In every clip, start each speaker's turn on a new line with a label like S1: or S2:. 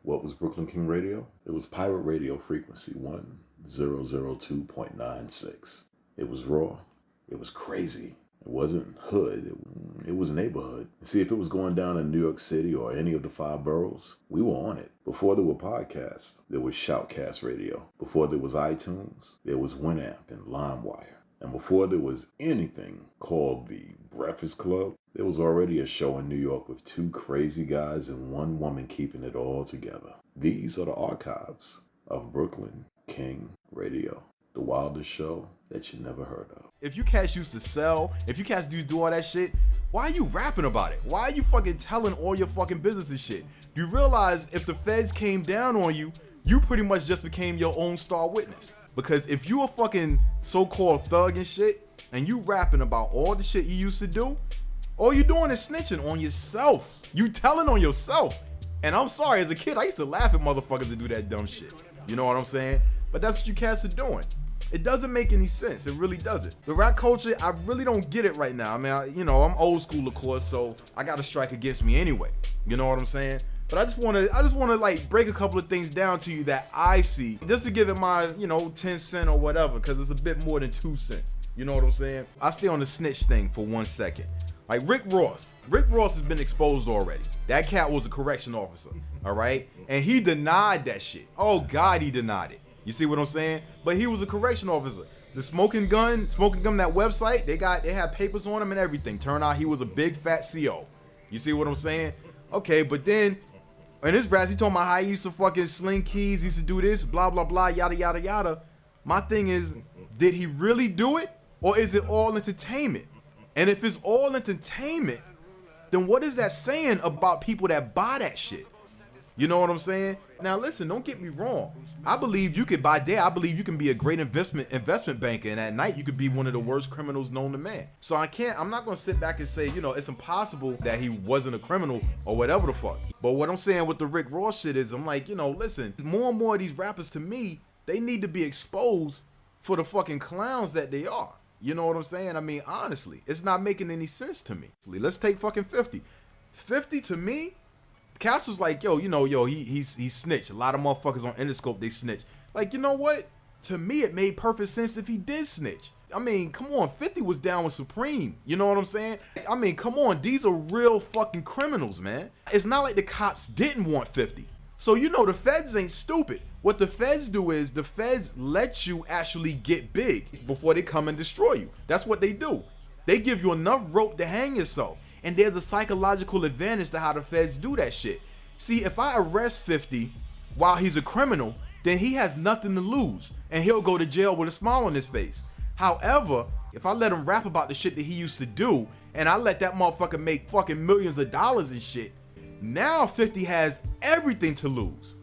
S1: What was Brooklyn King Radio? It was pirate radio frequency 1002.96. It was raw. It was crazy. It wasn't hood. It was neighborhood. See, if it was going down in New York City or any of the 5 boroughs, we were on it. Before there were podcasts, there was Shoutcast Radio. Before there was iTunes, there was Winamp and LimeWire. And before there was anything called the Breakfast Club, there was already a show in New York with 2 crazy guys and 1 woman keeping it all together. These are the archives of Brooklyn King Radio, the wildest show that you never heard of.
S2: If you cats used to sell, if you cats do all that shit, why are you rapping about it? Why are you fucking telling all your fucking business and shit? Do you realize if the feds came down on you, you pretty much just became your own star witness? Because if you a fucking so-called thug and shit, and you rapping about all the shit you used to do, all you doing is snitching on yourself. You telling on yourself. And I'm sorry, as a kid, I used to laugh at motherfuckers to do that dumb shit. You know what I'm saying? But that's what you cats are doing. It doesn't make any sense. It really doesn't. The rap culture, I really don't get it right now. I mean, I'm old school, of course, so I got a strike against me anyway. You know what I'm saying? But I just want to like break a couple of things down to you that I see, just to give it my, 10 cent or whatever, because it's a bit more than 2 cents. You know what I'm saying? I stay on the snitch thing for 1 second. Like Rick Ross has been exposed already. That cat was a correction officer, all right? And he denied that shit. Oh God, he denied it. You see what I'm saying? But he was a correction officer. The Smoking Gun, that website, they had papers on him and everything. Turned out he was a big fat CO. You see what I'm saying? Okay, but then in his brass, he talking about how he used to fucking sling keys, he used to do this, blah, blah, blah, yada, yada, yada. My thing is, did he really do it? Or is it all entertainment? And if it's all entertainment, then what is that saying about people that buy that shit? You know what I'm saying? Now listen, don't get me wrong. I believe you could, by day, I believe you can be a great investment banker, and at night you could be one of the worst criminals known to man. So I'm not gonna sit back and say, it's impossible that he wasn't a criminal or whatever the fuck. But what I'm saying with the Rick Ross shit is, I'm like, listen, more and more of these rappers, to me, they need to be exposed for the fucking clowns that they are. You know what I'm saying? I mean, honestly, it's not making any sense to me. Let's take fucking 50. 50 to me, Cass was like, he snitched. A lot of motherfuckers on Interscope, they snitch. Like, you know what? To me, it made perfect sense if he did snitch. I mean, come on, 50 was down with Supreme. You know what I'm saying? I mean, come on, these are real fucking criminals, man. It's not like the cops didn't want 50. So, the feds ain't stupid. What the feds do is the feds let you actually get big before they come and destroy you. That's what they do. They give you enough rope to hang yourself. And there's a psychological advantage to how the feds do that shit. See, if I arrest 50 while he's a criminal, then he has nothing to lose. And he'll go to jail with a smile on his face. However, if I let him rap about the shit that he used to do, and I let that motherfucker make fucking millions of dollars and shit, now 50 has everything to lose.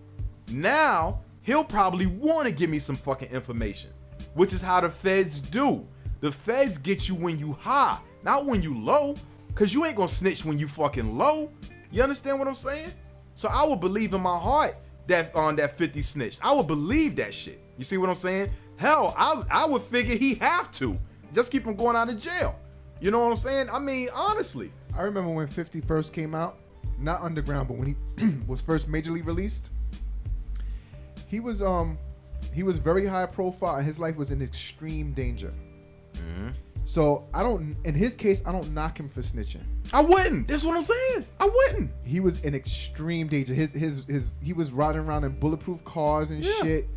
S2: Now, he'll probably want to give me some fucking information, which is how the feds do. The feds get you when you high, not when you low, because you ain't going to snitch when you fucking low. You understand what I'm saying? So I would believe in my heart that on that 50 snitched. I would believe that shit. You see what I'm saying? Hell, I would figure he have to. Just keep him going out of jail. You know what I'm saying? I mean, honestly.
S3: I remember when 50 first came out, not underground, but when he was first majorly released, he was very high profile and his life was in extreme danger. Mm-hmm. So in his case, I don't knock him for snitching.
S2: I wouldn't. That's what I'm saying. I wouldn't.
S3: He was in extreme danger. He was riding around in bulletproof cars and shit.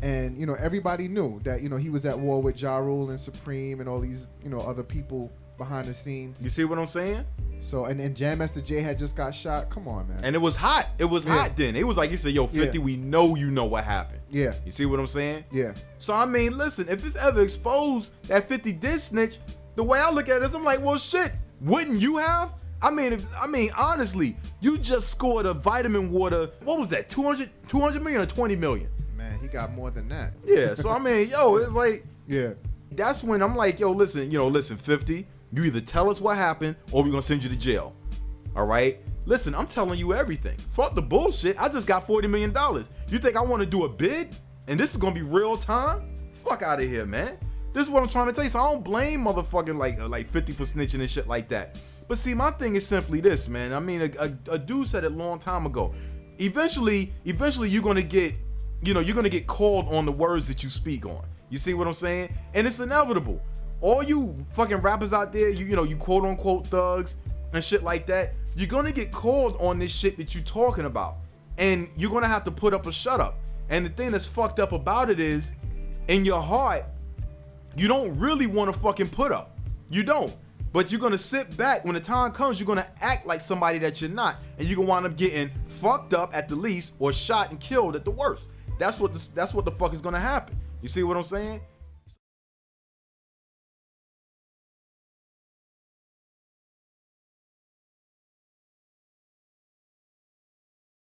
S3: And, everybody knew that, he was at war with Ja Rule and Supreme and all these, other people behind the scenes.
S2: You see what I'm saying?
S3: So, and Jam Master Jay had just got shot. Come on, man.
S2: And it was hot. It was hot then. It was like, he said, yo, 50, we know you know what happened.
S3: Yeah.
S2: You see what I'm saying?
S3: Yeah.
S2: So, I mean, listen, if it's ever exposed that 50 did snitch, the way I look at it is, I'm like, well, shit, wouldn't you have? I mean, honestly, you just scored a vitamin water. What was that? 200 million or 20 million?
S3: Man, he got more than that.
S2: Yeah. So, I mean, yo, it's like,
S3: yeah.
S2: That's when I'm like, yo, listen, 50, you either tell us what happened or we're going to send you to jail. All right? Listen, I'm telling you everything. Fuck the bullshit. I just got $40 million. You think I want to do a bid and this is going to be real time? Fuck out of here, man. This is what I'm trying to tell you. So I don't blame motherfucking like 50 for snitching and shit like that. But see, my thing is simply this, man. I mean, a dude said it a long time ago. eventually you're gonna get, you're gonna get called on the words that you speak on. You see what I'm saying? And it's inevitable. All you fucking rappers out there, you quote unquote thugs and shit like that, you're gonna get called on this shit that you talking about. And you're gonna have to put up a shut up. And the thing that's fucked up about it is, in your heart, you don't really want to fucking put up. You don't. But you're gonna sit back when the time comes, you're gonna act like somebody that you're not. And you're gonna wind up getting fucked up at the least, or shot and killed at the worst. That's what the fuck is gonna happen. You see what I'm saying?